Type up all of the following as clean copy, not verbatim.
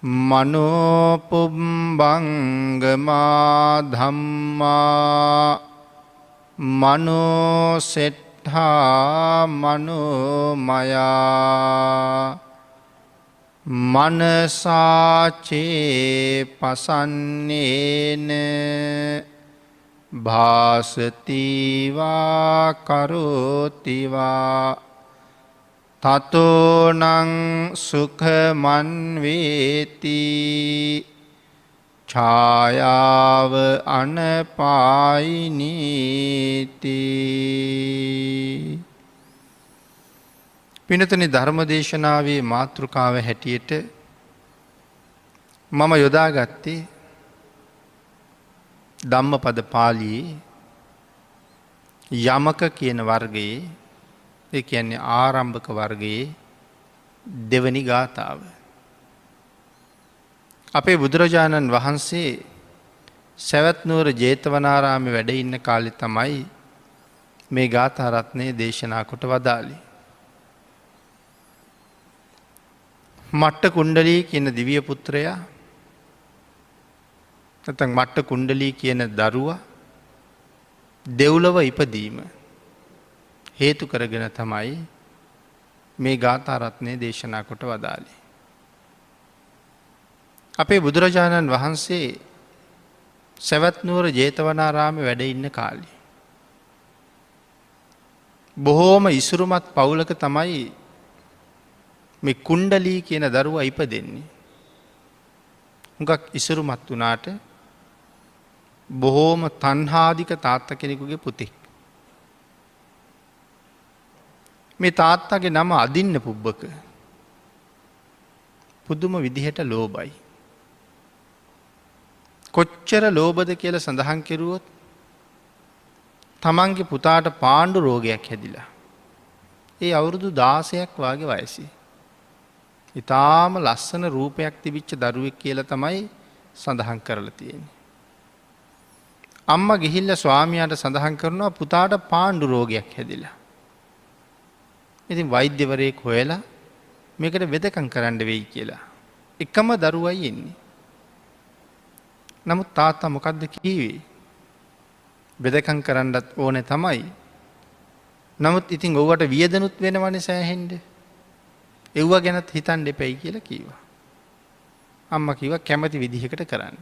මනෝපුම්බංගමා ධම්මා මනෝසෙට්ඨා මනෝමයා මනසාචේ පසන්නේන භාසතිවා කරෝතිවා තතෝනං සුඛමන්වේති ඡායාව අනපායිනීති. පිනතනි ධර්මදේශනාවේ මාතෘකාව හැටියට මම යොදාගත්තේ ධම්මපද පාළියේ යමක කියන වර්ගයේ, ඒ කියන්නේ ආරම්භක වර්ගයේ දෙවනි ගාථාව. අපේ බුදුරජාණන් වහන්සේ සවැත් නුවර ජේතවනාරාමේ වැඩ ඉන්න කාලේ තමයි මේ ගාථා රත්නය දේශනා කොට වදාළේ. මට්ට කුණ්ඩලී කියන දිව්‍ය පුත්‍රයා, නැත්නම් මට්ට කුණ්ඩලී කියන දරුවා දෙව්ලොව ඉපදීම හේතු කරගෙන තමයි මේ ගාථා රත්නය දේශනා කොට වදාළේ. අපේ බුදුරජාණන් වහන්සේ සවැත් නුවර ජේතවනාරාමේ වැඩ ඉන්න කාලේ බොහෝම ඉසුරුමත් පවුලක තමයි මේ කුණ්ඩලී කියන දරුවා ඉපදෙන්නේ. හුඟක් ඉසුරුමත් වුණාට බොහෝම තණ්හාධික තාත්තා කෙනෙකුගේ පුතෙක්. මේ තාත්තගේ නම අදින්න පුබ්බක. පුදුම විදිහට ලෝභයි. කොච්චර ලෝභද කියලා සඳහන් කෙරුවොත් තමන්ගේ පුතාට පාණ්ඩු රෝගයක් හැදිලා. ඒ අවුරුදු 16ක් වගේ වයසේ. ඉතාම ලස්සන රූපයක් තිබිච්ච දරුවෙක් කියලා තමයි සඳහන් කරලා තියෙන්නේ. අම්මා ගිහිල්ලා ස්වාමියාට සඳහන් කරනවා පුතාට පාණ්ඩු රෝගයක් හැදිලා. ඉතින් වෛද්‍යවරයෙක් හොයලා මේකට වෙදකම් කරන්න වෙයි කියලා. එකම දරුවයි ඉන්නේ. නමුත් තාත්තා මොකද්ද කිව්වේ? වෙදකම් කරන්නත් ඕනේ තමයි. නමුත් ඉතින් ඔව්වට වියදනුත් වෙනවනේ සෑහෙන්න. එව්ව ගැනත් හිතන්න එපයි කියලා කිව්වා. අම්මා කිව්වා කැමති විදිහකට කරන්න.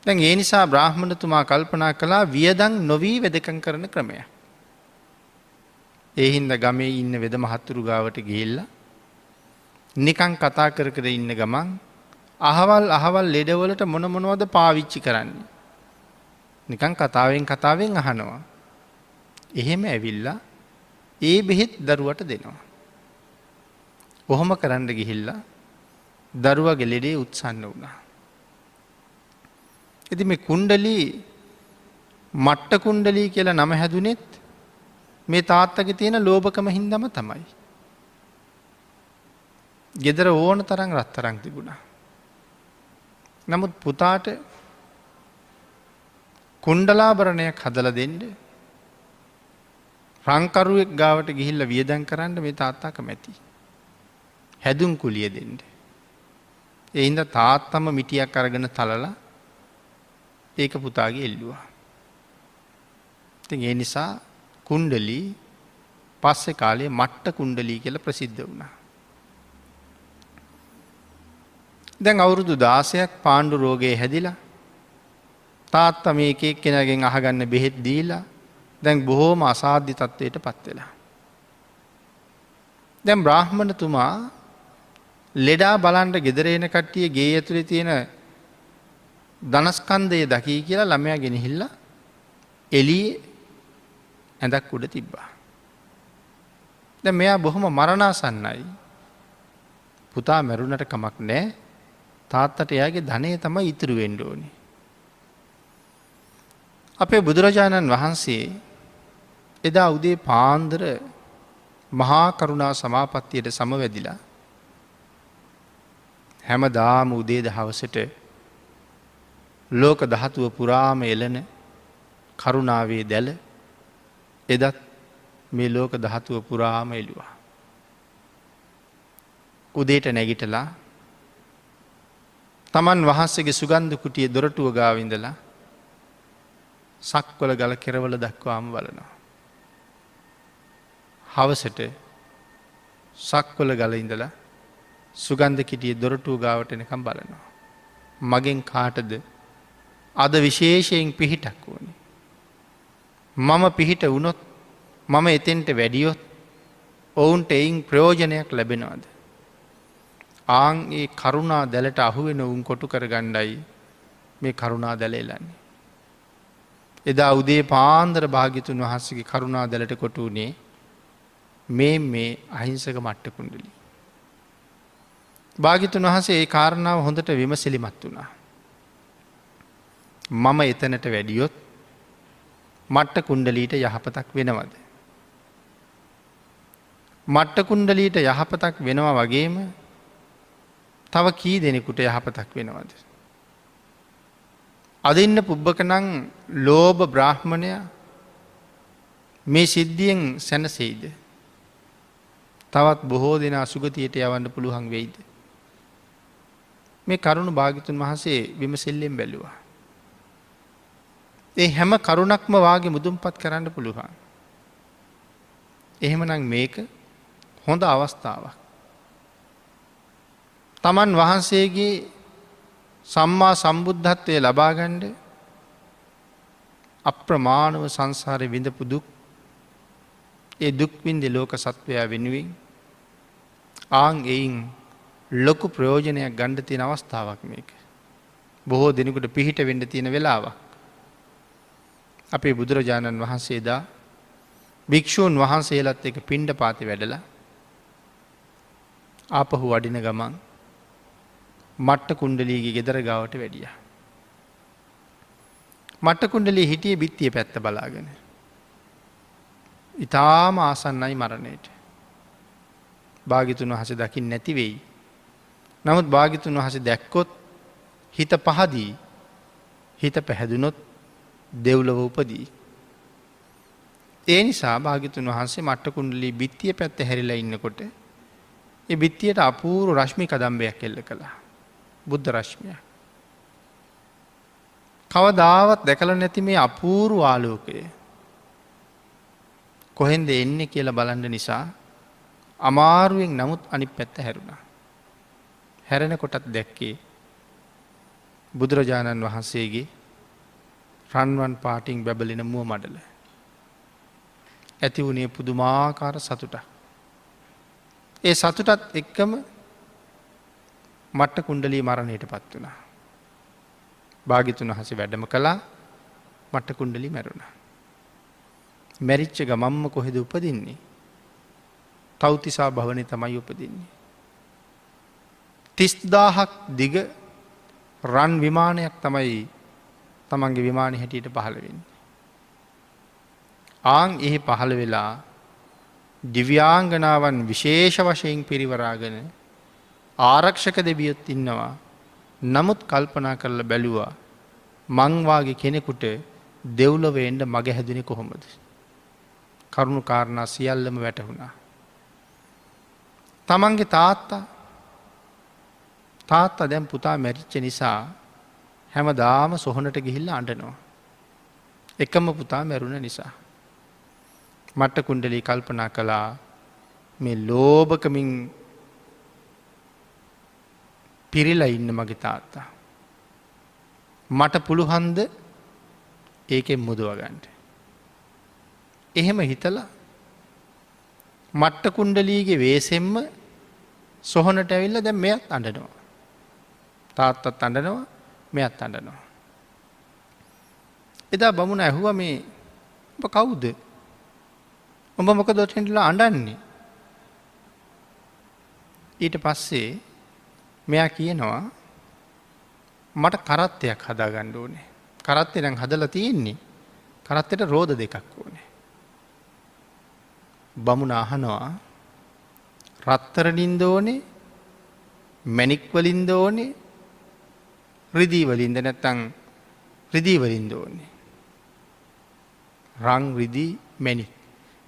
දැන් ඒ නිසා බ්‍රාහ්මණතුමා කල්පනා කළා වියදම් නොවි වෙදකම් කරන ක්‍රමයක්. ඒ හින්දා ගමේ ඉන්න වෙද මහතුරු ගාවට ගිහිල්ලා නිකන් කතා කර කර ඉන්න ගමන් අහවල් ලෙඩවලට මොන මොනවද පාවිච්චි කරන්නේ. නිකන් කතාවෙන් අහනවා. එහෙම ඇවිල්ලා ඒ බෙහෙත් දරුවට දෙනවා. ඔහොම කරන්න ගිහිල්ලා දරුවගේ ලෙඩේ උත්සන්න වුණා. ඉතින් මේ කුණ්ඩලී මට්ට කුණ්ඩලී කියලා නම හැදුනෙත් මේ තාත්තගේ තියෙන ලෝභකම හින්දාම තමයි. ගෙදර ඕන තරම් රත්තරන් තිබුණා. නමුත් පුතාට කුණ්ඩලාභරණයක් හදලා දෙන්න රංකරුවෙක් ගාවට ගිහිල්ලා වියදම් කරන්න මේ තාත්තා කැමැති. හැදුම් කුලිය දෙන්න. ඒ හින්දා තාත්තම මිටියක් අරගෙන තලලා ඒක පුතාගේ එල්ලුවා. ඉතින් ඒ නිසා කුණ්ඩලී පස්සේ කාලේ මට්ට කුණ්ඩලී කියලා ප්‍රසිද්ධ වුණා. දැන් අවුරුදු 16ක් පාණ්ඩු රෝගේ හැදිලා තාත්තා මේ එක එක්කෙනාගෙන් අහගන්න බෙහෙත් දීලා දැන් බොහෝම අසාධ්‍ය තත්ත්වයට පත් වෙලා. දැන් බ්‍රාහ්මණතුමා ලෙඩා බලන්න ගෙදර එන කට්ටිය ගේ ඇතුලේ තියෙන ධනස්කන්ධය දකී කියලා ළමයා ගෙනහිල්ලා එළියේ ඇඳක් උඩ තිබ්බා. දැන් මෙයා බොහොම මරණාසන්නයි. පුතා මැරුණට කමක් නැහැ. තාත්තට එයාගේ ධනය තමයි ඉතුරු වෙන්න ඕනේ. අපේ බුදුරජාණන් වහන්සේ එදා උදේ පාන්දර මහා කරුණා සමාපත්තියට සමවැදිලා හැමදාම උදේ දහවසට ලෝක ධාතුව පුරාම එළන කරුණාවේ දැල එදත් මේ ලෝක ධාතුව පුරාම එළුවා. උදේට නැගිටලා තමන් වහන්සේගේ සුගන්ධ කුටිය දොරටුව ගාව ඉඳලා සක්වල ගල කෙරවල දක්වාම බලනවා. හවසට සක්වල ගල ඉඳලා සුගන්ධ කිටිය දොරටුව ගාවට එනකම් බලනවා. මගෙන් කාටද අද විශේෂයෙන් පිහිටක් වුණේ. මම පිහිට වුණොත් මම එතෙන්ට වැඩියොත් ඔවුන්ට එයින් ප්‍රයෝජනයක් ලැබෙනවාද. ආං ඒ කරුණා දැලට අහුවෙන උන් කොටු කර ගණ්ඩයි මේ කරුණා දැල එලන්නේ. එදා උදේ පාන්දර භාගිතුන් වහන්සගේ කරුණා දැලට කොටු වනේ මේ අහිංසක මට්ට කුණ්ඩලි. භාගිතුන් වහසේ ඒ කාරණාව හොඳට විමසිලිමත් වුණා. මම එතනට වැඩියොත් මට්ට කුණ්ඩලීට යහපතක් වෙනවද. මට්ට කුණ්ඩලීට යහපතක් වෙනවා වගේම තව කී දෙනෙකුට යහපතක් වෙනවද. අද ඉන්න පුබ්බකනං ලෝභ බ්‍රාහ්මණය මේ සිද්ධියෙන් සැනසෙයිද. තවත් බොහෝ දෙනා සුගතියට යවන්න පුළුවන් වෙයිද. මේ කරුණු භාගිතුන් වහන්සේ විමසිල්ලෙන් බැලුවා. ඒ හැම කරුණක්ම වාගේ මුදුන්පත් කරන්න පුළුවන්. එහෙමනම් මේක හොඳ අවස්ථාවක්. තමන් වහන්සේගේ සම්මා සම්බුද්ධත්වය ලබාගණ්ඩ අප්‍රමාණව සංසාරය විඳපු දුක් ඒ දුක්වින්දි ලෝක සත්වයා වෙනුවෙන් ආං එයින් ලොකු ප්‍රයෝජනයක් ගණ්ඩ තියෙන අවස්ථාවක් මේක. බොහෝ දෙනෙකුට පිහිට වෙන්න තියෙන වෙලාවක්. අපේ බුදුරජාණන් වහන්සේදා භික්‍ෂූන් වහන්සේලත් එක පිණ්ඩ පාති වැඩලා ආපහු වඩින ගමන් මට්ට කුණ්ඩලීගේ ගෙදර ගාවට වැඩිය. මට්ට කුණ්ඩලී හිටිය බිත්තිය පැත්ත බලාගෙන. ඉතාම ආසන්නයි මරණයට. භාගිතුන් වහස දකිින් නැතිවෙයි. නමුත් භාගිතුන් වහස දැක්කොත් හිත පහදී හිත පැහැදුනොත් දෙව්ලව උපදී. ඒ නිසා භාගිතුන් වහන්සේ මට්ට කුණ්ඩලී බිත්තිය පැත්ත හැරිලා ඉන්නකොට ඒ බිත්තියට අපූරු රශ්මි කදම්බයක් එල්ල කළා. බුද්ධ රශ්මිය. කවදාවත් දැකල නැති මේ අපූරු ආලෝකය කොහෙන්ද එන්නේ කියලා බලන්න නිසා අමාරුවෙන් නමුත් අනි පැත්ත හැරුණා. හැරෙන කොටත් දැක්කේ බුදුරජාණන් වහන්සේගේ රන්වන් පාටිං බැබලෙන මුව මඩල. ඇති වුණේ පුදුමාකාර සතුටක්. ඒ සතුටත් එක්කම මට්ට කුණ්ඩලී මරණයට පත් වුණා. භාගිතුන් වහසේ වැඩම කළා මට්ට කුණ්ඩලි මැරුණ. මැරිච්ච ගමම්ම කොහෙද උපදින්නේ. තෞතිසා භවනය තමයි උපදින්නේ. 30,000ක් දිග රන් විමානයක් තමයි තමන්ගේ විමානය හැටියට පහළ වෙන්නේ. ආං එහි පහළ වෙලා දිව්‍යාංගනාවන් විශේෂ වශයෙන් පිරිවරාගෙන ආරක්ෂක දෙවියොත් ඉන්නවා. නමුත් කල්පනා කරලා බැලුවා මංවාගේ කෙනෙකුට දෙව්ලොවෙන්ඩ මග හැදෙන කොහොමද. කරුණු කාරණා සියල්ලම වැටහුණා. තමන්ගේ තාත්තා දැන් පුතා මැරිච්ච නිසා හැම දාම සොහනට ගිහිල්ල අඩනවා. එකම පුතා මැරුණ නිසා. මට්ට කුණ්ඩලී කල්පනා කළා මේ ලෝභකමින් පිරිලා ඉන්න මගේ තාත්තා. මට පුළුහන්ද ඒකෙන් මුදුවගන්ට. එහෙම හිතල මට්ට කුණ්ඩලීගේ වේසෙම්ම සොහනට ඇවිල්ල දැ මෙයත් අඩනවා. තාත්තත් අඩනවා මෙයත් අඩනවා. එදා බමුණ ඇහුව මේ කවුද උඹ මොක දොටටලා අඩන්නේ. ඊට පස්සේ මෙයා කියනවා මට කරත්තයක් හදා ගණ්ඩ ඕනේ. කරත්තය දැන් හදල තියෙන්නේ කරත්තයට රෝධ දෙකක් ඕනේ. බමුණ අහනවා රත්තරනින්ද ඕනේ මැණික්වලින්ද ඕනේ රිදීවලින්ද නැත්තං රිදීවලින්ද ඕනේ. රං රිදී මැණික්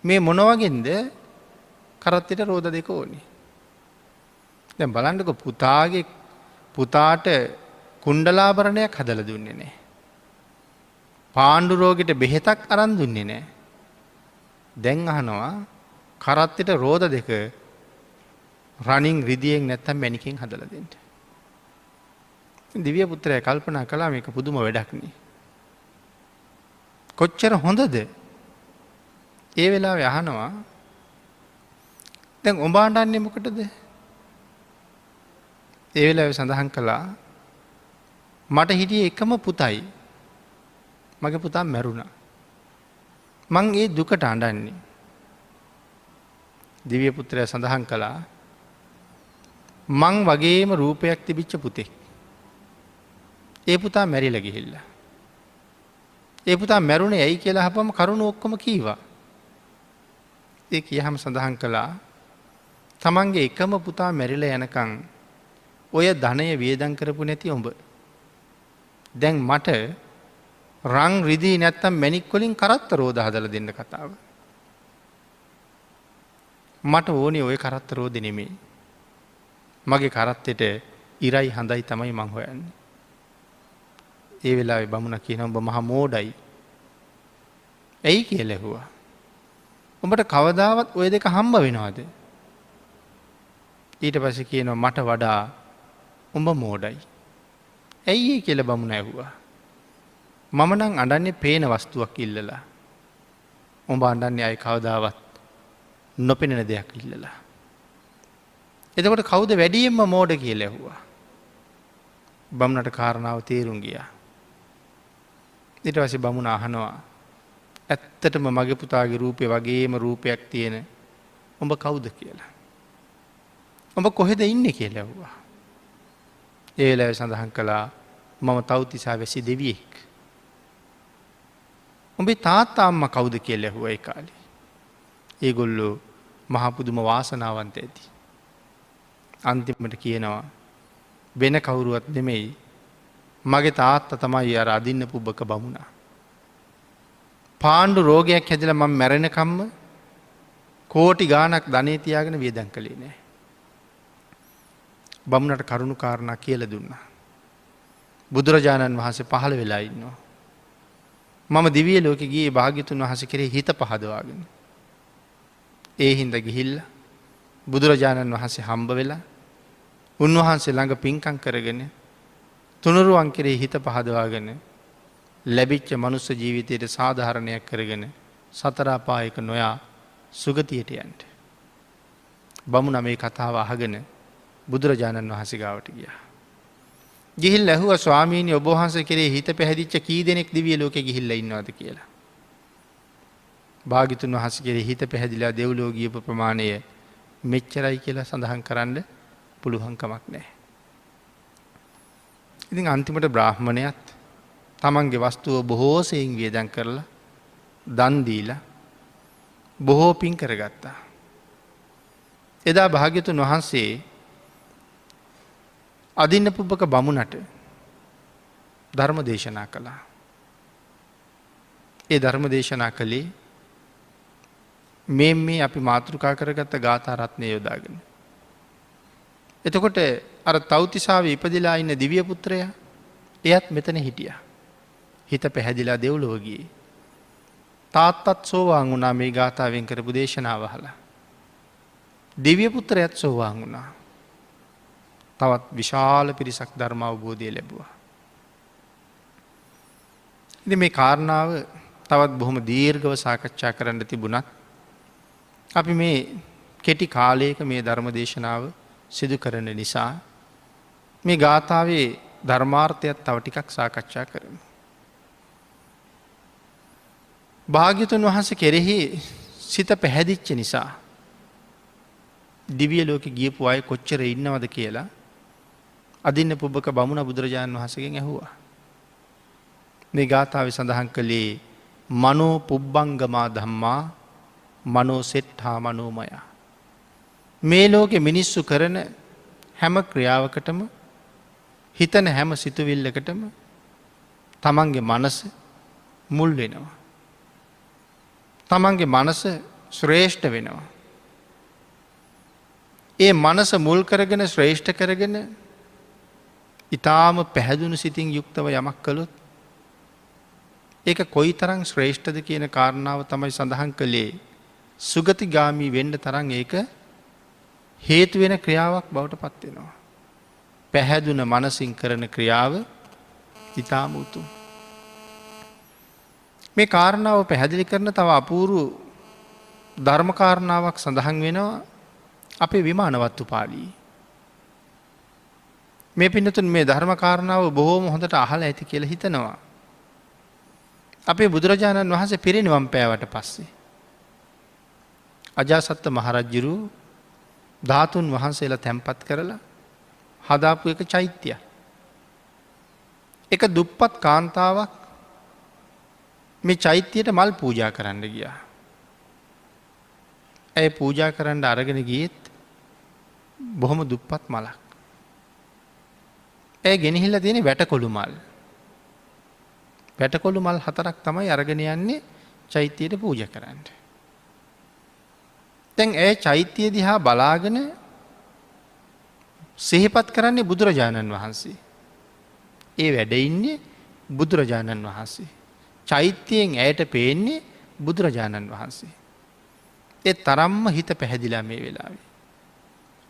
මේ මොනවගෙන්ද කරත්තයට රෝධ දෙක ඕනේ. දැන් බලන්නකො පුතාට කුණ්ඩලාභරණයක් හදලා දුන්නේ නැහැ. පාණ්ඩු රෝගෙට බෙහෙතක් අරන් දුන්නේ නැහැ. දැන් අහනවා කරත්තෙට රෝද දෙක රණින් රිදියෙන් නැත්තම් මැණිකෙන් හදලා දෙන්න. දිව්‍ය පුත්‍රයා කල්පනා කළා මේක පුදුම වැඩක් නේ. කොච්චර හොඳද? ඒ වෙලාවේ අහනවා දැන් උඹ අඬන්නේ මොකටද? ඒ වෙලාවේ සඳහන් කළා මට හිටියේ එකම පුතයි. මගේ පුතා මැරුණා. මං ඒ දුකට අඬන්නේ. දිව්‍ය පුත්‍රයා සඳහන් කළා මං වගේම රූපයක් තිබිච්ච පුතෙක්. ඒ පුතා මැරිලා ගිහිල්ලා. ඒ පුතා මැරුණේ ඇයි කියලා අහපම කරුණ ඔක්කොම කීවා. ඒ කියහම සඳහන් කළා තමන්ගේ එකම පුතා මැරිලා යනකම් ඔය ධනය වියදම් කරපු නැති උඹ දැන් මට රං රිදී නැත්තම් මැණික් වලින් කරත්ත රෝද හදලා දෙන්න කතාව. මට ඕනේ ওই කරත්ත රෝද නෙමෙයි. මගේ කරත්තෙට ඉරයි හඳයි තමයි මං හොයන්නේ. ඒ වෙලාවේ බමුණා කියනවා ඔබ මහා මෝඩයි. ඇයි කියලා ඇහුවා. උඹට කවදාවත් ওই දෙක හම්බ වෙනවද? ඊට පස්සේ කියනවා මට වඩා උඹ මෝඩයි. ඇයි ඒ කියලා බමුණා ඇහුවා. මම නම් අඬන්නේ පේන වස්තුවක් ඉල්ලලා. උඹ අඬන්නේ අය කවදාවත් නොපෙනෙන දෙයක් ඉල්ලලා. එතකොට කවුද වැඩියෙන්ම මෝඩ කියලා ඇහුවා. බමුණට කාරණාව තේරුම් ගියා. ඊට පස්සේ බමුණ අහනවා ඇත්තටම මගේ පුතාගේ රූපේ වගේම රූපයක් තියෙන උඹ කවුද කියලා. උඹ කොහෙද ඉන්නේ කියලා ඇහුවා. ඒ වෙලාවේ සඳහන් කළා මම තව්තිසා වැසි දෙවියෙක්. උඹේ තාත්තා අම්මා කවුද කියලා ඇහුවා ඒ කාලේ. ඒගොල්ලෝ මහ පුදුම වාසනාවන්ත ඇති. අන්තිමට කියනවා වෙන කවුරුවත් නෙමෙයි මගේ තාත්තා තමයි අර අදින්න පුබ්බක බමුණා. පාණ්ඩු රෝගයක් හැදිලා මම මැරෙනකම්ම කෝටි ගාණක් ධනෙ තියාගෙන වියදම් කළේ නෑ. බමුණට කරුණු කාරණා කියලා දුන්නා. බුදුරජාණන් වහන්සේ පහළ වෙලා ඉන්නවා. මම දිව්‍ය ලෝකෙ ගියේ භාග්‍යතුන් වහන්සේ කෙරෙහි හිත පහදවාගෙන. ඒ හින්දා ගිහිල්ලා බුදුරජාණන් වහන්සේ හම්බ වෙලා උන්වහන්සේ ළඟ පින්කම් කරගෙන තුනුරුවන් කෙරෙහි හිත පහදවාගෙන ලැබිච්ච මනුස්ස ජීවිතයට සාධාරණයක් කරගෙන සතර අපායක නොයා සුගතියට යන්න. බමුණ මේ කතාව අහගෙන බුදුරජාණන් වහන්සේ ගාවට ගියා. ගිහිල්ලා ඇහුවා ස්වාමීනි ඔබ වහන්සේ කෙරෙහි හිත පැහැදිච්ච කී දෙනෙක් දිව්‍ය ලෝකෙ ගිහිල්ලා ඉන්නවද කියලා. භාග්‍යතුන් වහන්සේ කෙරෙහි හිත පැහැදිලා දෙව්ලොව ගියපු ප්‍රමාණය මෙච්චරයි කියලා සඳහන් කරන්න පුළුවන් කමක් නැහැ. ඉතින් අන්තිමට බ්‍රාහ්මණයත් තමන්ගේ වස්තුව බොහෝ සෙයින් වියදම් කරලා දන් දීලා බොහෝ පින් කරගත්තා. එදා භාග්‍යතුන් වහන්සේ අදින්න පුබ්බක බමුණට ධර්ම දේශනා කළා. ඒ ධර්ම දේශනා කළේ මේ අපි මාතෘකා කරගත්ත ගාථා රත්නය යොදාගෙන. එතකොට අර තව්තිසාවේ ඉපදිලා ඉන්න දිව්‍ය පුත්‍රයා එයත් මෙතන හිටියා. හිත පැහැදිලා දෙව්ලොව ගියේ. තාත්තත් සෝවාන් වුණා මේ ගාථාවෙන් කරපු දේශනාව අහලා. දිව්‍ය පුත්‍රයාත් සෝවාන් වුණා. තවත් විශාල පිරිසක් ධර්ම අවබෝධය ලැබුවා. ඉතින් මේ කාරණාව තවත් බොහොම දීර්ඝව සාකච්ඡා කරන්න තිබුණත් අපි මේ කෙටි කාලයක මේ ධර්ම දේශනාව සිදු කරන නිසා මේ ගාථාවේ ධර්මාර්ථයත් තව ටිකක් සාකච්ඡා කරමු. භාග්‍යතුන් වහන්සේ කෙරෙහි සිත පැහැදිච්ච නිසා දිව්‍ය ලෝකෙ ගියපු අය කොච්චර ඉන්නවද කියලා අදින්න පුබ්බක බමුණ බුදුරජාණන් වහන්සේගෙන් ඇහුවා. මේ ගාථාවේ සඳහන් කළේ මනෝ පුබ්බංගමා ධම්මා මනෝ සෙට්ඨා මනෝමය. මේ ලෝකෙ මිනිස්සු කරන හැම ක්‍රියාවකටම හිතන හැම සිතුවිල්ලකටම තමන්ගේ මනස මුල් වෙනවා. තමන්ගේ මනස ශ්‍රේෂ්ඨ වෙනවා. ඒ මනස මුල් කරගෙන ශ්‍රේෂ්ඨ කරගෙන ඊටාම පැහැදුණු සිතින් යුක්තව යමක් කළොත් ඒක කොයි තරම් ශ්‍රේෂ්ඨද කියන කාරණාව තමයි සඳහන් කළේ. සුගතිගාමී වෙන්න තරම් ඒක හේතු වෙන ක්‍රියාවක් බවට පත් වෙනවා. පැහැදුන මනසින් කරන ක්‍රියාව ඊටාම උතුම්. මේ කාරණාව පැහැදිලි කරන තව අපූර්ව ධර්ම කාරණාවක් සඳහන් වෙනවා අපේ විමානවත්තු පාළියේ. මේ පින්නතුන් මේ ධර්ම කාරණාව බොහෝම හොඳට අහලා ඇති කියලා හිතනවා. අපේ බුදුරජාණන් වහන්සේ පිරිනිවන් පෑවට පස්සේ අජාසත්ත මහරජුරු ධාතුන් වහන්සේලා තැන්පත් කරලා හදාපු එක චෛත්‍යයක්. එක දුප්පත් කාන්තාවක් මේ චෛත්‍යයට මල් පූජා කරන්න ගියා. ඇය පූජා කරන්න අරගෙන ගියෙත් බොහොම දුප්පත් මලක්. ඇය ගෙනහිල්ලා තියෙන වැටකොළු මල්. වැටකොළු මල් 4ක් තමයි අරගෙන යන්නේ චෛත්‍යයට පූජා කරන්න. දැන් ඇය චෛත්‍ය දිහා බලාගෙන සිහිපත් කරන්නේ බුදුරජාණන් වහන්සේ. ඒ වැඩ ඉන්නේ බුදුරජාණන් වහන්සේ. චෛත්‍යයෙන් ඇයට පේන්නේ බුදුරජාණන් වහන්සේ. ඒ තරම්ම හිත පැහැදිලා මේ වෙලාවේ.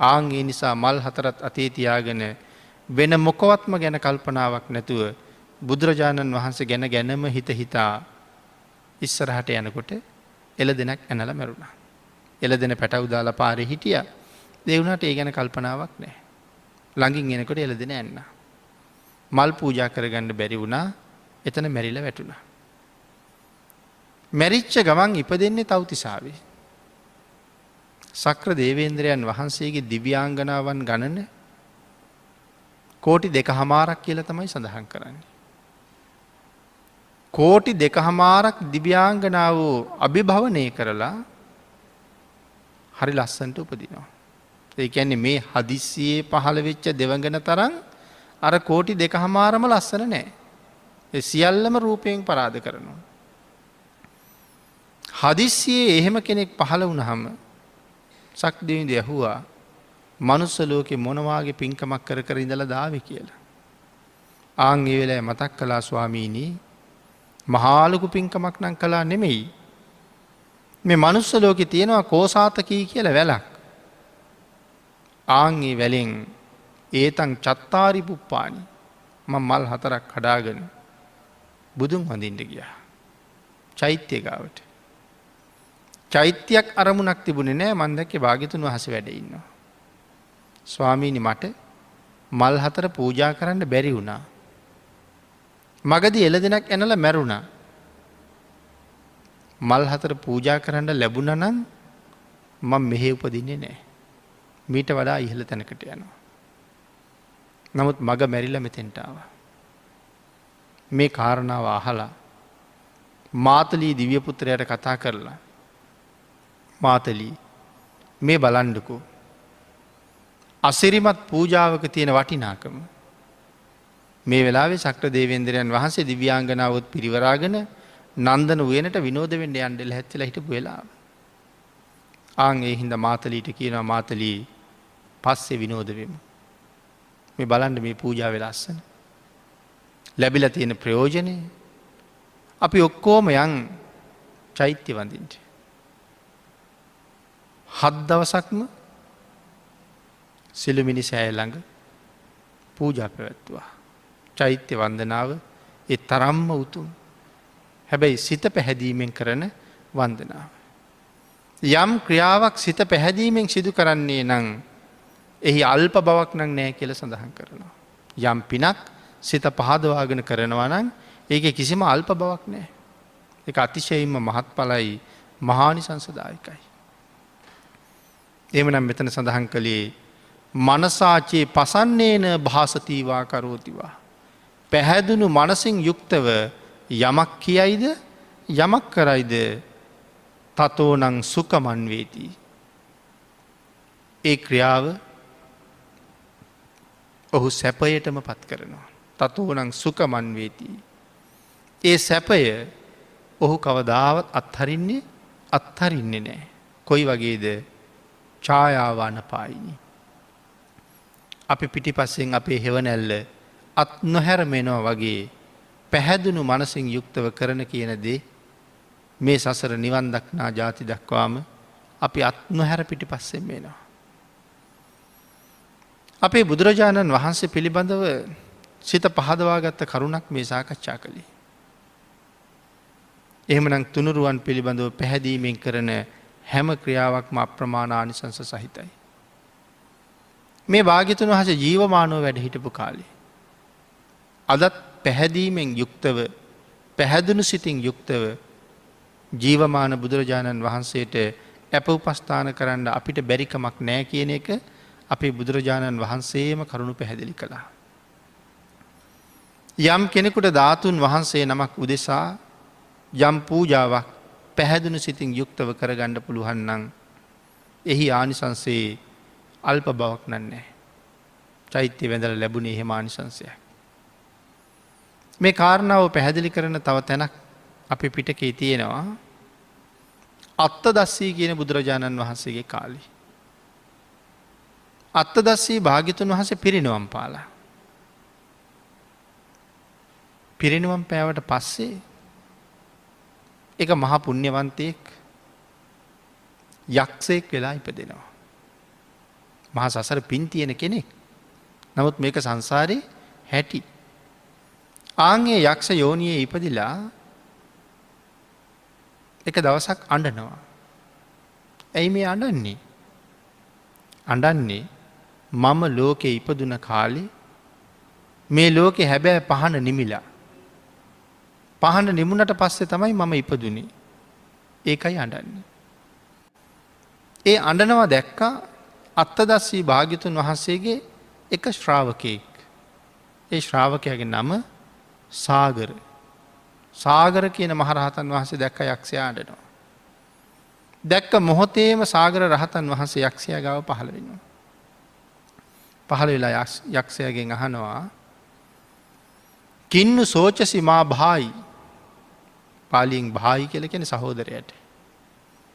ආන් ඒ නිසා මල් 4ත් අතේ තියාගෙන වෙන මොකවත්ම ගැන කල්පනාවක් නැතුව බුදුරජාණන් වහන්සේ ගැනම හිත හිතා ඉස්සරහට යනකොට එළදෙනක් ඇනලා මැරුණා. එළදෙන පැටවු දාලා පාරේ හිටියා. ඒ වුණාට ඒ ගැන කල්පනාවක් නැහැ. ළඟින් එනකොට එළදෙන ඇන්නා. මල් පූජා කරගන්න බැරි වුණා. එතන මැරිලා වැටුණා. මැරිච්ච ගමන් ඉපදෙන්නේ තව්තිසාවේ. සක්‍ර දේවේන්ද්‍රයන් වහන්සේගේ දිව්‍යාංගනාවන් ගණන කෝටි 2.5ක් කියලා තමයි සඳහන් කරන්නේ. කෝටි 2.5ක් දිව්‍යාංගනාවෝ අභිභවනය කරලා හරි ලස්සනට උපදිනවා. ඒ කියන්නේ මේ හදිස්සියේ පහළ වෙච්ච දෙවඟන තරම් අර කෝටි 2.5ම ලස්සන නැහැ. ඒ සියල්ලම රූපයෙන් පරාද කරනවා. හදිස්සියේ එහෙම කෙනෙක් පහළ වුණාම සක්දෙවිඳු ඇහුවා මනුස්ස ලෝකේ මොන වාගේ පින්කමක් කර කර ඉඳලා දාවේ කියලා. ආන් ඒ වෙලාවේ මතක් කළා ස්වාමීනි මහා ලොකු පින්කමක් නම් කළා නෙමෙයි. මේ මනුස්ස ලෝකේ තියෙනවා කෝසාතකී කියලා වැලක්. ආන් ඒ වැලෙන් ඒතං චත්තාරි පුප්පානි මම මල් 4ක් කඩාගෙන බුදුන් වඳින්න ගියා. චෛත්‍ය ගාවට. චෛත්‍යයක් අරමුණක් තිබුණේ නැහැ. මම දැක්කේ භාග්‍යතුන් වහන්සේ වැඩ ඉන්නවා. ස්වාමීනි මට මල් 4 පූජා කරන්න බැරි වුණා. මගදී එළදෙනක් ඇනලා මැරුණා. මල් 4 පූජා කරන්න ලැබුණා නම් මම මෙහෙ උපදින්නේ නැහැ. මීට වඩා ඉහළ තැනකට යනවා. නමුත් මග මැරිලා මෙතෙන්ට ආවා. මේ කාරණාව අහලා මාතලී දිව්‍ය පුත්‍රයාට කතා කරලා මාතලී මේ බලන්නකෝ අසිරිමත් පූජාවක තියෙන වටිනාකම මේ වෙලාවේ ශක්‍ර දේවේන්ද්‍රයන් වහන්සේ දිව්‍යාංගනාවොත් පිරිවරාගෙන නන්දන උයනට විනෝද වෙන්න යන්න ලැහැත්තිලා හිටපු වෙලාව. ආන් ඒ හින්දා මාතලීට කියනවා මාතලී පස්සේ විනෝද වෙමු. මේ බලන්න මේ පූජාවේ ලස්සන. ලැබිලා තියෙන ප්‍රයෝජනෙ අපි ඔක්කොම යන් චෛත්‍ය වඳින්න. 7 දවසක්ම සිළුමිණි සෑය ළඟ පූජා පැවැත්තුවා. චෛත්‍ය වන්දනාව ඒ තරම්ම උතුම්. හැබැයි සිත පැහැදීමෙන් කරන වන්දනාව. යම් ක්‍රියාවක් සිත පැහැදීමෙන් සිදු කරන්නේ නම් එහි අල්ප බවක් නම් නැහැ කියලා සඳහන් කරනවා. යම් පිනක් සිත පහදවාගෙන කරනවා නම් ඒකේ කිසිම අල්ප බවක් නැහැ. ඒක අතිශයින්ම මහත්ඵලයි මහානිසංසදායකයි. එහෙමනම් මෙතන සඳහන් කළේ මනසාචේ පසන්නේන භාසතිවා කරෝතිවා. පැහැදුණු මනසින් යුක්තව යමක් කියයිද යමක් කරයිද තතෝනං සුකමන් වේති. ඒ ක්‍රියාව ඔහු සැපයටම පත් කරනවා. තතෝනං සුකමන් වේති. ඒ සැපය ඔහු කවදාවත් අත්හරින්නේ නැහැ. කොයි වගේද? ඡායාවාන පායිනි. අපි පිටිපස්සෙන් අපේ හෙවණැල්ල අත් නොහැර මෙනවා වගේ පැහැදුණු මනසින් යුක්තව කරන කියන දේ මේ සසර නිවන් දක්නා ජාති දක්වාම අපි අත් නොහැර පිටි පස්සෙන් වෙනවා. අපේ බුදුරජාණන් වහන්සේ පිළිබඳව සිත පහදවාගත්ත කරුණක් මේ සාකච්ඡා කළේ. එහෙමනම් තුනුරුවන් පිළිබඳව පැහැදීමෙන් කරන හැම ක්‍රියාවක්ම අප්‍රමාණානිසංස සහිතයි. මේ භාග්‍යතුන් වහන්සේ ජීවමානව වැඩ හිටපු කාලේ. අදත් පැහැදීමෙන් යුක්තව පැහැදුණු සිතින් යුක්තව ජීවමාන බුදුරජාණන් වහන්සේට ඇප උපස්ථාන කරන්න අපිට බැරිකමක් නෑ කියන එක අපේ බුදුරජාණන් වහන්සේම කරුණු පැහැදිලි කළා. යම් කෙනෙකුට ධාතුන් වහන්සේ නමක් උදෙසා යම් පූජාවක් පැහැදුණු සිතින් යුක්තව කරගන්න පුළුවන් නම් එහි ආනිසංසයේ අල්ප බවක් නන්නේ. චෛත්‍ය වැඳල ලැබුණේ එහෙම ආනිසංසයක්. මේ කාරණාව පැහැදිලි කරන තව තැනක් අපි පිටකේ තියෙනවා. අත්තදස්සී කියන බුදුරජාණන් වහන්සේගේ කාලේ. අත්තදස්සී භාග්‍යතුන් වහන්සේ පිරිනිවන් පාලා. පිරිනිවන් පෑවට පස්සේ එක මහා පුණ්‍යවන්තයෙක් යක්ෂයෙක් වෙලා ඉපදෙනවා. මහා සසර පින් තියෙන කෙනෙක්. නමුත් මේක සංසාරේ හැටි. ආන්ගේ යක්ෂ යෝනියේ ඉපදිලා එක දවසක් අඬනවා. ඇයි මේ අඬන්නේ? අඬන්නේ මම ලෝකේ ඉපදුන කාලේ මේ ලෝකේ හැබෑ පහන නිමිලා. පහන නිමුණට පස්සේ තමයි මම ඉපදුනේ. ඒකයි අඬන්නේ. ඒ අඬනවා දැක්කා අත්තදස්සී භාග්‍යතුන් වහන්සේගේ එක ශ්‍රාවකයෙක්. ඒ ශ්‍රාවකයාගේ නම සාගර. සාගර කියන මහරහතන් වහන්සේ දැක්ක යක්ෂයා අඬනවා. දැක්ක මොහොතේම සාගර රහතන් වහන්සේ යක්ෂයා ගාව පහළ වෙනවා. පහළ වෙලා යක්ෂයාගෙන් අහනවා කින්නු සෝචසි මා භායි. පාලියෙන් භායි කියලා කියන සහෝදරයට.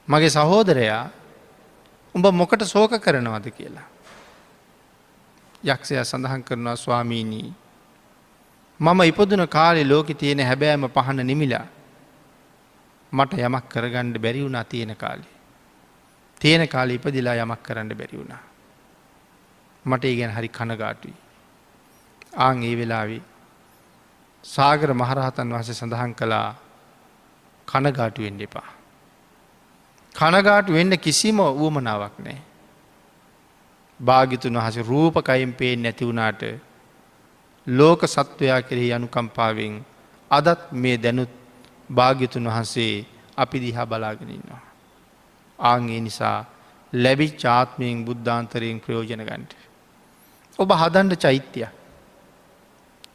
මගේ සහෝදරයා උඹ මොකට ශෝක කරනවද කියලා. යක්ෂයා සඳහන් කරනවා ස්වාමීනී මම ඉපදුන කාලේ ලෝකෙ තියෙන හැබෑම පහන නිමිලා මට යමක් කරගන්න බැරි වුණා තියෙන කාලේ. තියෙන කාලේ ඉපදිලා යමක් කරන්න බැරි වුණා. මට ඒ ගැන හරි කනගාටුයි. ආන් ඒ වෙලාවේ සාගර මහරහතන් වහන්සේ සඳහන් කළා කනගාටු වෙන්න එපා. කනගාටු වෙන්න කිසිම උවමනාවක් නැහැ. භාග්‍යතුන් වහන්සේ රූපකයෙන් පේන්නේ නැති වුණාට ලෝක සත්වයා කෙරෙහි අනුකම්පාවෙන් අදත් මේ දැනුත් භාග්‍යතුන් වහන්සේ අපි දිහා බලාගෙන ඉන්නවා. ආන් ඒ නිසා ලැබිච්ච ආත්මයෙන් බුද්ධාන්තරයෙන් ප්‍රයෝජන ගන්න. ඔබ හදන්න චෛත්‍යයක්.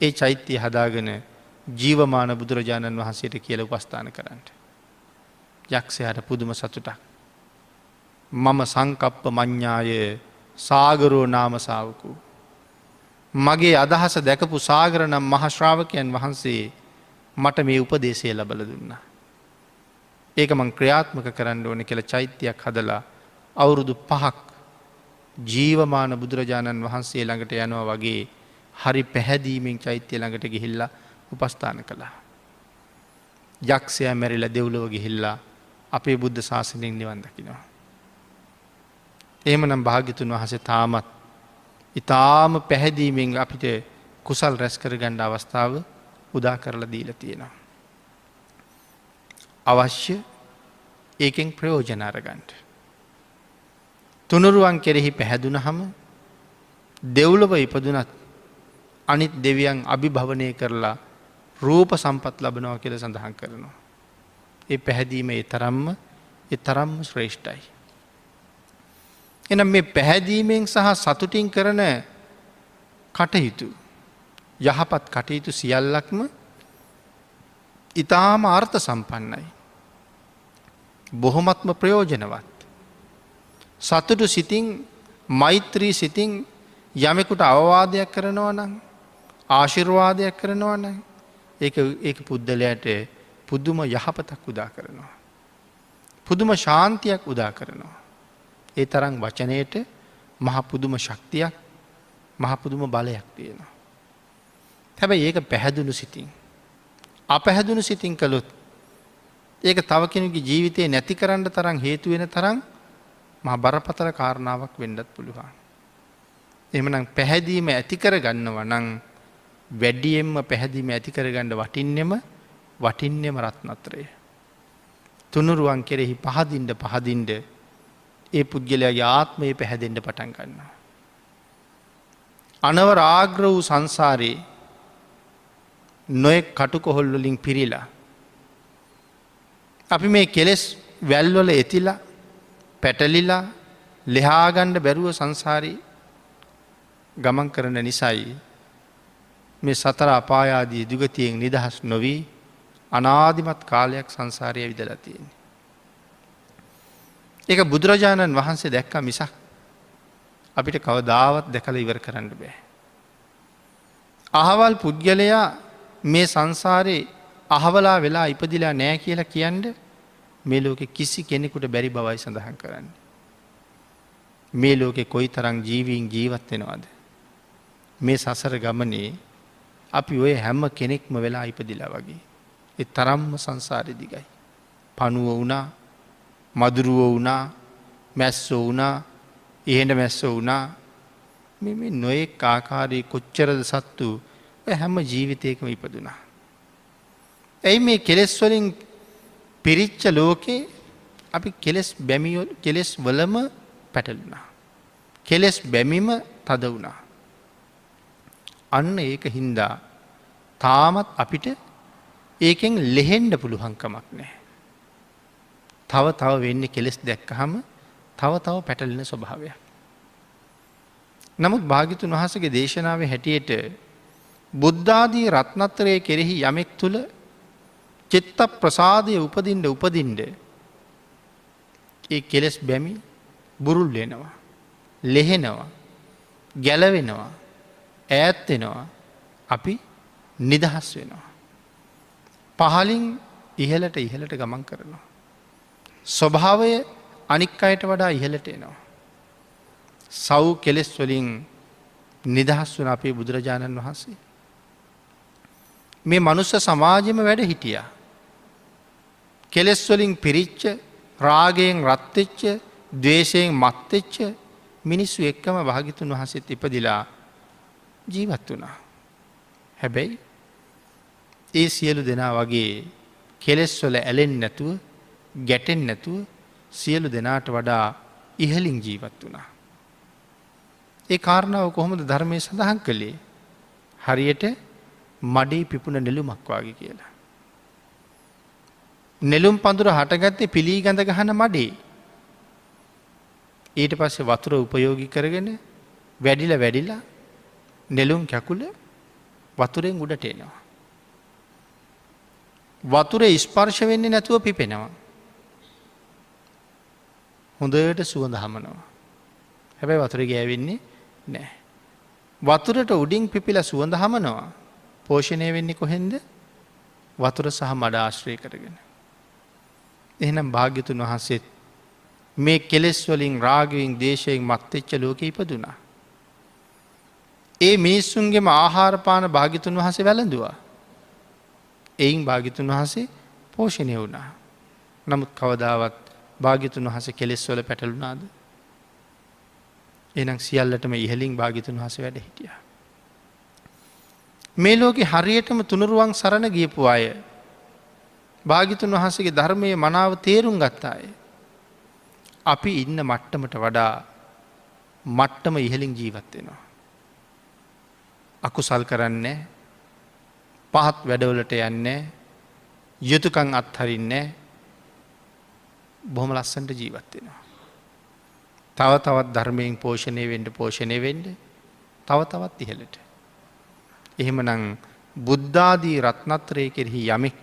ඒ චෛත්‍යය හදාගෙන ජීවමාන බුදුරජාණන් වහන්සේට කියලා උපස්ථාන කරන්න. යක්ෂයාට පුදුම සතුටක්. මම සංකප්ප මඤ්ඤාය සාගරෝ නාම ශාවකෝ. මගේ අදහස දැකපු සාගර නම් මහ ශ්‍රාවකයන් වහන්සේ මට මේ උපදේශය ලබල දුන්නා. ඒක මං ක්‍රියාත්මක කරන්න ඕන කියලා චෛත්‍යයක් හදලා අවුරුදු 5ක් ජීවමාන බුදුරජාණන් වහන්සේ ළඟට යනවා වගේ හරි පැහැදීමෙන් චෛත්‍ය ළඟට ගිහිල්ලා උපස්ථාන කළා. යක්ෂයා මැරිලා දෙව්ලොව ගිහිල්ලා අපේ බුද්ධ ශාසනයෙන් නිවන් දකිනවා. එහෙමනම් භාග්‍යතුන් වහන්සේ තාමත් ඊටාම පැහැදීමෙන් අපිට කුසල් රැස් කරගන්න අවස්ථාව උදා කරලා දීලා තියෙනවා. අවශ්‍ය ඒකෙන් ප්‍රයෝජන අරගන්න. තුනුරුවන් කෙරෙහි පැහැදුනහම දෙව්ලොව ඉපදුනත් අනිත් දෙවියන් අභිභවනය කරලා රූප සම්පත් ලබනවා කියලා සඳහන් කරනවා. ඒ පැහැදීම ඒ තරම්ම ශ්‍රේෂ්ඨයි. එනම් මේ පැහැදීමෙන් සහ සතුටින් කරන කටයුතු යහපත් කටයුතු සියල්ලක්ම ඊටාම අර්ථ සම්පන්නයි. බොහොමත්ම ප්‍රයෝජනවත්. සතුටු සිතින් මෛත්‍රී සිතින් යමෙකුට අවවාදයක් කරනවා නම් ආශිර්වාදයක් කරනවා නම් ඒක පුද්ගලයාට පුදුම යහපතක් උදා කරනවා. පුදුම ශාන්තියක් උදා කරනවා. ඒ තරම් වචනයට මහ පුදුම ශක්තියක් මහ පුදුම බලයක් තියෙනවා. හැබැයි ඒක පැහැදුණු සිතින්. අපැහැදුණු සිතින් කළොත් ඒක තව කෙනෙකුගේ ජීවිතේ නැති කරන්න තරම් හේතු වෙන තරම් මහා බරපතල කාරණාවක් වෙන්නත් පුළුවන්. එහෙමනම් පැහැදීම ඇති කරගන්නවා නම් වැඩියෙන්ම පැහැදීම ඇති කරගන්න වටින්නේම රත්නත්‍රය. තුනුරුවන් කෙරෙහි පහදින්න ඒ පුද්ගලයාගේ ආත්මය පැහැදෙන්න පටන් ගන්නවා. අනවරාග්‍ර වූ සංසාරයේ නොයෙක් කටුකොහොල් වලින් පිරීලා අපි මේ කෙලෙස් වැල්වල එතිලා පැටලිලා ලෙහා ගන්න බැරුව සංසාරේ ගමන් කරන නිසායි මේ සතර අපාය ආදී දුගතියෙන් නිදහස් නොවි අනාදිමත් කාලයක් සංසාරය විදලා තියෙන්නේ. ඒක බුදුරජාණන් වහන්සේ දැක්ක මිසක් අපිට කවදාවත් දැකලා ඉවර කරන්න බෑ. අහවල් පුද්ගලයා මේ සංසාරේ අහවලා වෙලා ඉපදිලා නෑ කියලා කියන්නේ මේ ලෝකේ කිසි කෙනෙකුට බැරි බවයි සඳහන් කරන්නේ. මේ ලෝකේ කොයිතරම් ජීවීන් ජීවත් වෙනවද? මේ සසර ගමනේ අපි ඔය හැම කෙනෙක්ම වෙලා ඉපදිලා වගේ. ඒ තරම්ම සංසාරෙ දිගයි. පණුව වුණා, මදුරුව වුණා, මැස්සෝ වුණා, ඉහෙඳ මැස්සෝ වුණා. මේ නොයෙක් ආකාරයේ කොච්චරද සත්තු ඔය හැම ජීවිතයකම ඉපදුනා. ඇයි මේ කෙලෙස් වලින් පිරිච්ච ලෝකේ අපි කෙලෙස් වලම පැටලුණා. කෙලෙස් බැමිම තද වුණා. අන්න ඒක හින්දා තාමත් අපිට ඒකෙන් ලෙහෙන්න පුළුවන්කමක් නැහැ. තව වෙන්නේ කෙලෙස් දැක්කහම තව පැටලෙන ස්වභාවයක්. නමුත් භාග්‍යතුන් වහන්සේගේ දේශනාවේ හැටියට බුද්ධ ආදී රත්නත්‍රයේ කෙරෙහි යමෙක් තුල චිත්ත ප්‍රසාදයේ උපදින්න ඒ කෙලෙස් බැමි බුරුල් වෙනවා, ලෙහෙනවා, ගැලවෙනවා, ඈත් වෙනවා, අපි නිදහස් වෙනවා. පහලින් ඉහළට ගමන් කරනවා. ස්වභාවය අනික් අයට වඩා ඉහළට එනවා. සව් කෙලෙස් වලින් නිදහස් වන අපේ බුදුරජාණන් වහන්සේ මේ මනුස්ස සමාජෙම වැඩ හිටියා. කෙලෙස් වලින් පිරිච්ච, රාගයෙන් රත් වෙච්ච, ද්වේෂයෙන් මත් වෙච්ච මිනිස්සු එක්කම භාග්‍යතුන් වහන්සේත් ඉපදිලා ජීවත් වුණා. හැබැයි ඒ සියලු දෙනා වගේ කෙලෙස් වල ඇලෙන්නේ නැතුව, ගැටෙන්නේ නැතුව සියලු දෙනාට වඩා ඉහළින් ජීවත් වුණා. ඒ කාරණාව කොහොමද ධර්මයේ සඳහන් කළේ? හරියට මඩේ පිපුණ නෙළුමක් වාගේ කියලා. නෙළුම් පඳුර හටගත්තේ පිලී ගඳ ගහන මඩේ. ඊට පස්සේ වතුර උපයෝගී කරගෙන වැඩිලා නෙළුම් කැකුල වතුරෙන් උඩට එනවා. වතුරේ ස්පර්ශ වෙන්නේ නැතුව පිපෙනවා. හොඳට සුවඳ හමනවා. හැබැයි වතුරේ ගෑවෙන්නේ නැහැ. වතුරට උඩින් පිපිලා සුවඳ හමනවා. පෝෂණය වෙන්නේ කොහෙන්ද? වතුර සහ මඩ ආශ්‍රය කරගෙන. එහෙනම් භාග්‍යතුන් වහන්සේත් මේ කෙලෙස් වලින්, රාගයෙන්, දේශයෙන් මත් වෙච්ච ලෝකෙ ඉපදුනා. ඒ මිනිස්සුන්ගේම ආහාර පාන භාග්‍යතුන් වහන්සේ වැළඳුවා. එයින් භාග්‍යතුන් වහන්සේ පෝෂණය වුණා. නමුත් කවදාවත් භාග්‍යතුන් වහන්සේ කෙලෙස් වල පැටලුණාද? එහෙනම් සියල්ලටම ඉහළින් භාග්‍යතුන් වහන්සේ වැඩ හිටියා. මේ ලෝකේ හරියටම තුනුරුවන් සරණ ගියපු අය, භාග්‍යතුන් වහන්සේගේ ධර්මයේ මනාව තේරුම් ගත්ත අය, අපි ඉන්න මට්ටමට වඩා මට්ටම ඉහළින් ජීවත් වෙනවා. අකුසල් කරන්නේ, පහත් වැඩවලට යන්නේ, යුතුයකම් අත්හරින්නේ, බොහොම ලස්සනට ජීවත් වෙනවා. තව තවත් ධර්මයෙන් පෝෂණය වෙන්න තව තවත් ඉහළට. එහෙමනම් බුද්ධ ආදී රත්නත්‍රයේ කෙරෙහි යමෙක්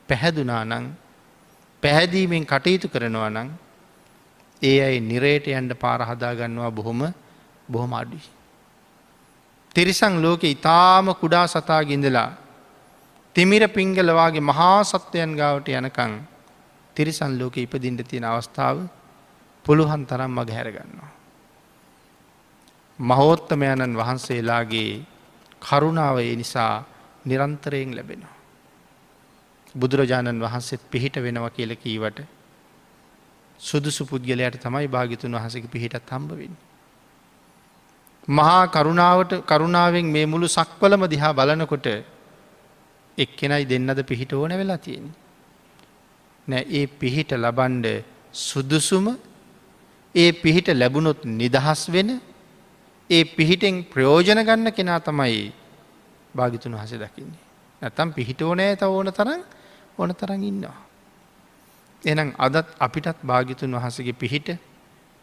පැහැදුනා නම්, පැහැදීමෙන් කටයුතු කරනවා නම්, ඒ අය නිරයට යන්න පාර හදා ගන්නවා බොහොම අඩුයි. තිරිසන් ලෝකේ ඊටාම කුඩා සතාගේ ඉඳලා තිමිර පිංගල වාගේ මහා සත්වයන් ගාවට යනකම් තිරිසන් ලෝකේ ඉපදින්න තියෙන අවස්ථාව පුළුවන් තරම් මග හැර ගන්නවා. මහෝත්තමයන්න් වහන්සේලාගේ කරුණාව ඒ නිසා නිරන්තරයෙන් ලැබෙනවා. බුදුරජාණන් වහන්සේත් පිහිට වෙනවා කියල කීවට සුදුසු පුද්ගලයට තමයි භාගිතුන් වහසක පිහිටත් හම්බවෙන්න. මහා කරුණාවෙන් මේ මුළු සක්වලම දිහා බලනකොට එක්කෙනයි දෙන්නද පිහිට ඕන වෙලා තියෙන. නෑ ඒ පිහිට ලබන්ඩ සුදුසුම ඒ පිහිට ලැබුණොත් නිදහස් වෙන ඒ පිහිටෙන් ප්‍රයෝජන ගන්න කෙනා තමයි භාගිතුන් වහස දකින්නේ. නැතම් පිහිට ඕනෑ ත ඕන තරන් ඉන්නවා. එනම් අදත් අපිටත් භාගිතුන් වහසගේ පිහිට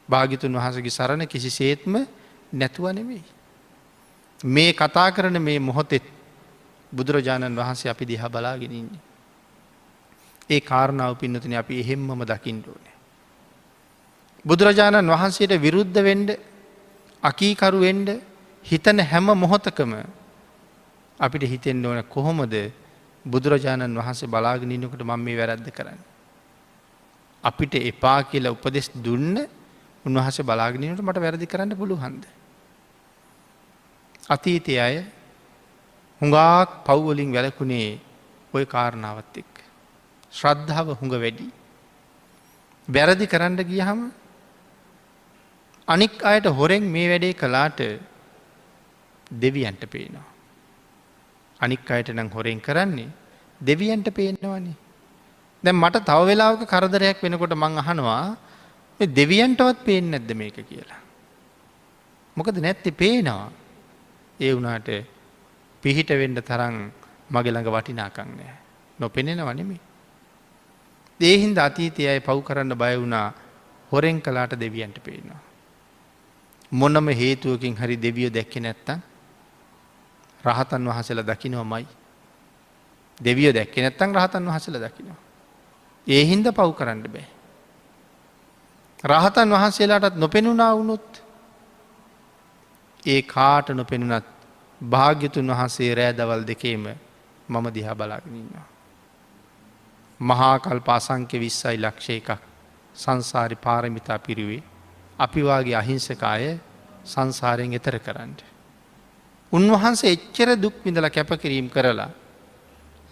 භාගිතුන් වහසගේ සරණ කිසි සේත්ම නැතුව නෙවෙයි. මේ කතා කරන මේ මොහොතෙත් බුදුරජාණන් වහන්සේ අපි දිහා බලාගෙන ඉන්නේ. ඒ කාරණාව පින්නතුන අපි එහෙම්මම දකිින්ට ඕනේ. බුදුරජාණන් වහන්සේට විරුද්ධ වෙන්ඩ අකීකරුවෙන්ඩ හිතන හැම මොහොතකම අපිට හිතෙන්න්න ඕන කොහොමද බුදුරජාණන් වහන්සේ බලාගෙන ඉන්නකට මම මේ වැරද්ද කරන්න. අපිට එපා කියලා උපදෙස් දුන්න උන්වහස බලාගෙනට මට වැරදි කරන්න පුළුවන්ද. අතීතය අය හුඟාක් පව්වලින් වැලකුණේ ඔය කාරණාවත් එක්. ශ්‍රද්ධාව හුඟ වැඩි. වැරදි කරන්න ගියහම අනික් අයට හොරෙන් මේ වැඩේ කලාට දෙවියන්ට පේනවා. අනික් අයට නම් හොරෙන් කරන්නේ දෙවියන්ට පේනවනේ. දැන් මට තව වෙලාවක කරදරයක් වෙනකොට මං අහනවා දෙවියන්ටවත් පේන්නේ නැද්ද මේක කියලා. මොකද නැත්තේ පේනවා. ඒ වුණාට පිහිට වෙන්න තරම් මගේ ළඟ වටිනාකම් නැහැ. නොපෙනෙනව නෙමෙයි. ඒ හින්දා අතීතයේ අය පව් කරන්න බය වුණා හොරෙන් කළාට දෙවියන්ට පේනවා. මොනම හේතුවකින් හරි දෙවියෝ දැක්කේ නැත්තම් රහතන් වහන්සේලා දකින්නමයි. දෙවියෝ දැක්කේ නැත්තම් රහතන් වහන්සේලා දකින්නවා. ඒ හින්දා පව් කරන්න බෑ. රහතන් වහන්සේලාටත් නොපෙනුණා වුණොත් ඒ කාට නොපෙනුනත් භාග්‍යතුන් වහන්සේ රෑ දවල් දෙකේම මම දිහා බලාගෙන ඉන්නවා. මහා කල්ප අසංඛ්‍ය 20යි ලක්ෂ එකක් සංසාරි පාරමිතා පිරුවේ අපි වාගේ අහිංසක අය සංසාරයෙන් එතර කරන්න. උන්වහන්සේ එච්චර දුක් විඳලා කැපකිරීම කරලා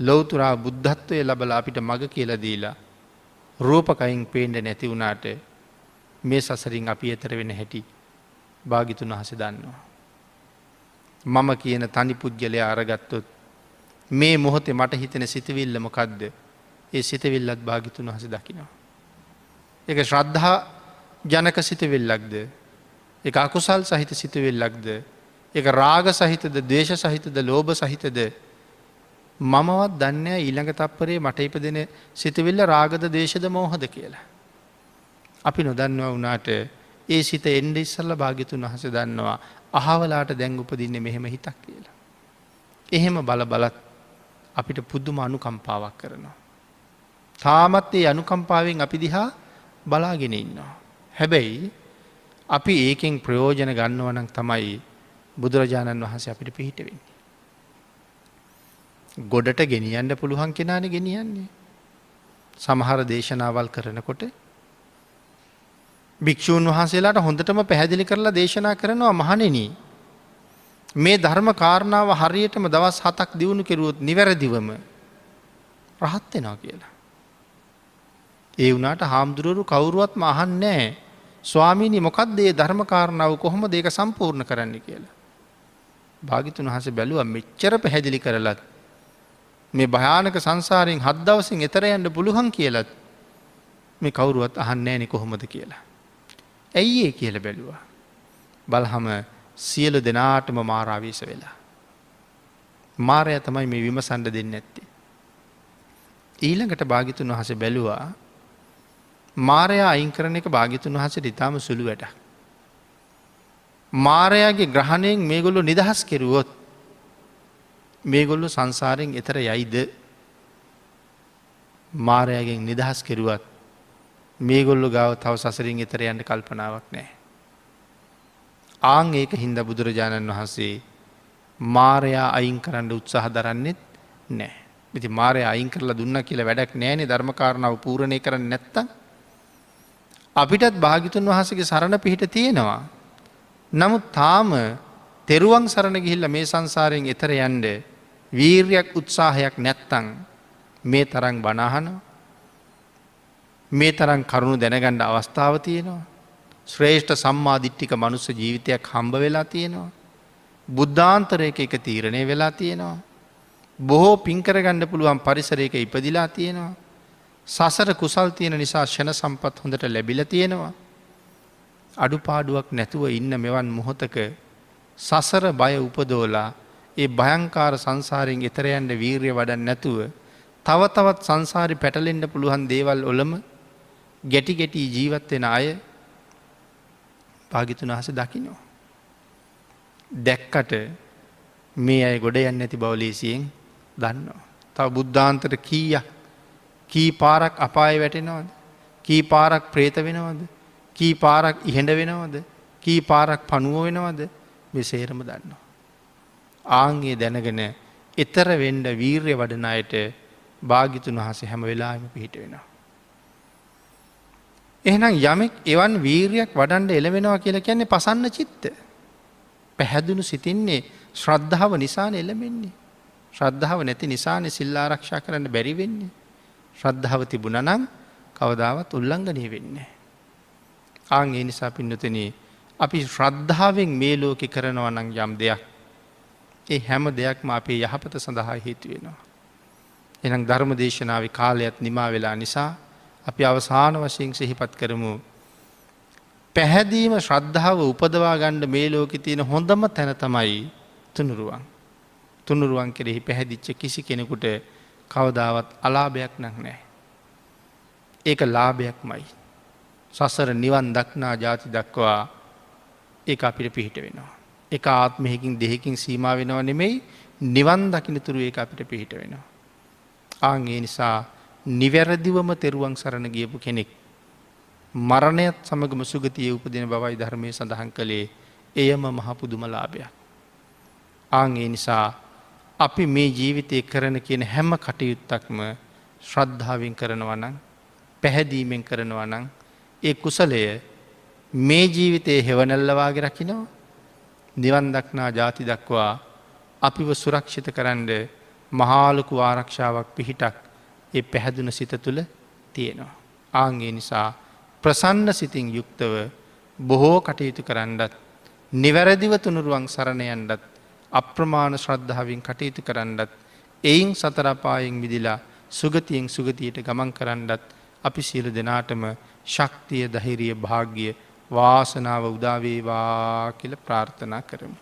ලෞතුරා බුද්ධත්වය ලබලා අපිට මග කියලා දීලා රූපකයින් පේන්න නැති වුණාට මේ සසරින් අපි එතර වෙන හැටි භාගිතුන් වහන්සේ දන්නවා. මම කියන තනි පුද්ගලයා අරගත්තොත් මේ මොහොතේ මට හිතෙන සිතවිල්ල මොකද්ද? ඒ සිතවිල්ලත් භාගිතුන් වහන්සේ දකිනවා. ඒක ශ්‍රද්ධා ජනක සිතවිල්ලක්ද? ඒක අකුසල් සහිත සිතවිල්ලක්ද? ඒක රාග සහිතද, ද්වේෂ සහිතද, ලෝභ සහිතද? මමවත් දන්නේ නැහැ ඊළඟ තප්පරේ මට ඉපදෙන සිතවිල්ල රාගද, ද්වේෂද, මෝහද කියලා. අපි නොදන්නවා වුණාට ඒ සිත එන්න ඉස්සල්ලා භාග්‍යතුන් වහන්සේ දන්නවා අහවලාට දැන් උපදින්නේ මෙහෙම හිතක් කියලා. එහෙම බලත් අපිට පුදුම අනුකම්පාවක් කරනවා. තාමත් ඒ අනුකම්පාවෙන් අපි දිහා බලාගෙන ඉන්නවා. හැබැයි අපි ඒකෙන් ප්‍රයෝජන ගන්නව නම් තමයි බුදුරජාණන් වහන්සේ අපිට පිහිට වෙන්නේ. ගොඩට ගෙනියන්න පුළුවන් කෙනානේ ගෙනියන්නේ. සමහර දේශනාවල් කරනකොට භික්ෂූන් වහන්සේලාට හොඳටම පැහැදිලි කරලා දේශනා කරනවා මහණෙනි මේ ධර්ම කාරණාව හරියටම දවස් 7ක් දිනු කෙරුවොත් නිවැරදිවම රහත් වෙනවා කියලා. ඒ වුණාට හාමුදුරුවෝ කවුරුවත්ම අහන්නේ නැහැ ස්වාමීනි මොකක්ද මේ ධර්ම කාරණාව කොහොමද ඒක සම්පූර්ණ කරන්න කියලා. භාග්‍යතුන් වහන්සේ බැලුවා මෙච්චර පැහැදිලි කරලත් මේ භයානක සංසාරයෙන් 7 දවසින් එතර යන්න පුළුවන් කියලත් මේ කවුරුවත් අහන්නේ නැණි කොහොමද කියලා. ඇයි ඒ කියලා බැලුවා. බලහම සියලු දෙනාටම මාරාවීස වෙලා. මාරයා තමයි මේ විමසන්න දෙන්නේ නැත්තේ. ඊළඟට භාග්‍යතුන් වහන්සේ බැලුවා මාරයා අයින් කරන එක භාග්‍යතුන් වහන්සේට ඉතාම සුළු වැඩක්. මාරයාගේ ග්‍රහණයෙන් මේගොල්ලෝ නිදහස් කෙරුවොත් මේගොල්ලෝ සංසාරයෙන් එතර යයිද? මාරයාගෙන් නිදහස් කෙරුවත් මේගොල්ලෝ ගාව තව සසරින් එතර යන්න කල්පනාවක් නැහැ. ආන් ඒක හින්දා බුදුරජාණන් වහන්සේ මාරයා අයින් කරන්න උත්සාහ දරන්නෙත් නැහැ. ඉතින් මාරයා අයින් කරලා දුන්නා කියලා වැඩක් නැහැනේ ධර්ම කාරණාව පූර්ණේ කරන්නේ නැත්තම්. අපිටත් භාග්‍යතුන් වහන්සේගේ සරණ පිහිට තියෙනවා. නමුත් තාම තෙරුවන් සරණ ගිහිල්ලා මේ සංසාරයෙන් එතර යන්න වීරියක් උත්සාහයක් නැත්තම් මේ තරම් බණ අහනවා. මේ තරම් කරුණු දැනගන්න අවස්ථාව තියෙනවා. ශ්‍රේෂ්ඨ සම්මා දිට්ඨික මනුස්ස ජීවිතයක් හම්බ වෙලා තියෙනවා. බුද්ධාන්තරයක එක තීරණය වෙලා තියෙනවා. බොහෝ පින් කරගන්න පුළුවන් පරිසරයක ඉපදිලා තියෙනවා. සසර කුසල් තියෙන නිසා ෂණ සම්පත් හොඳට ලැබිලා තියෙනවා. අඩුපාඩුවක් නැතුව ඉන්න මෙවන් මොහොතක සසර බය උපදෝලා ඒ භයංකාර සංසාරයෙන් එතර යන්න වීරිය වඩන්නේ නැතුව තව තවත් සංසාරේ පැටලෙන්න පුළුවන් දේවල් වලම ගැටි ගැටි ජීවත් වෙන අය භාග්‍යතුන් වහන්සේ දකින්නවා. දැක්කට මේ අය ගොඩ යන්නේ නැති බව ලේසියෙන් දන්නවා. තව බුද්ධාන්තර කී පාරක් අපායේ වැටෙනවද? කී පාරක් പ്രേත වෙනවද? කී පාරක් ඉහෙඳ වෙනවද? කී පාරක් පණුව වෙනවද? මේ සේරම දන්නවා. ආන්ගේ දැනගෙන ඊතර වෙන්න වීරිය වඩන අයට භාග්‍යතුන් වහන්සේ හැම වෙලාවෙම පිහිට වෙනවා. එහෙනම් යමෙක් එවන් වීරියක් වඩන්න එළවෙනවා කියලා කියන්නේ පසන්න චිත්ත. පැහැදුණු සිතින්නේ ශ්‍රද්ධාව නිසානේ එළමෙන්නේ. ශ්‍රද්ධාව නැති නිසානේ සිල් ආරක්ෂා කරන්න බැරි වෙන්නේ. ශ්‍රද්ධාව තිබුණා නම් කවදාවත් උල්ලංඝනය වෙන්නේ නැහැ. ඒ නිසා පින්නතුනි අපි ශ්‍රද්ධාවෙන් මේ ලෝකේ කරනවා නම් යම් දෙයක් ඒ හැම දෙයක්ම අපේ යහපත සඳහා හේතු වෙනවා. එහෙනම් ධර්ම දේශනාවේ කාලයත් නිමා වෙලා නිසා අපි අවසාන වශයෙන් සිහිපත් කරමු. පැහැදීම ශ්‍රද්ධාව උපදවා ගන්න මේ ලෝකේ තියෙන හොඳම තැන තමයි තුනුරුවන්. තුනුරුවන් කෙරෙහි පැහැදිච්ච කිසි කෙනෙකුට කවදාවත් අලාභයක් නැහැ. ඒක ලාභයක්මයි. සසර නිවන් දක්නා ජාති දක්වා ඒක අපිට පිහිට වෙනවා. එක ආත්මයකින් දෙහිකින් සීමා වෙනව නෙමෙයි නිවන් දකින්න තුරු ඒක අපිට පිහිට වෙනවා. ඒ නිසා නිවැරදිවම තෙරුවන් සරණ ගියපු කෙනෙක් මරණයත් සමගම සුගතියේ උපදින බවයි ධර්මයේ සඳහන් කළේ. එයම මහ පුදුම ලාභයක්. ඒ නිසා අපි මේ ජීවිතේ කරන කියන හැම කටයුත්තක්ම ශ්‍රද්ධාවෙන් කරනවා නම් පැහැදීමෙන් කරනවා නම් ඒ කුසලය මේ ජීවිතයේ හෙවණැල්ල වාගේ රකින්නවා. නිවන් දක්නා ජාති දක්වා අපිව සුරක්ෂිත කරන්න මහා ලොකු ආරක්ෂාවක් පිහිටක් ඒ පැහැදුන සිත තුළ තියෙනවා. ඒ නිසා ප්‍රසන්න සිතින් යුක්තව බොහෝ කටයුතු කරන්නත් නිවැරදිව තුනුරුවන් සරණ යන්නත් අප්‍රමාණ ශ්‍රද්ධාවෙන් කටයුතු කරන්නත් එයින් සතර අපායෙන් මිදලා සුගතියෙන් සුගතියට ගමන් කරන්නත් අපි සියලු දෙනාටම ශක්තිය ධෛර්යය භාග්‍ය වාසනාව උදා වේවා කියලා ප්‍රාර්ථනා කරමු.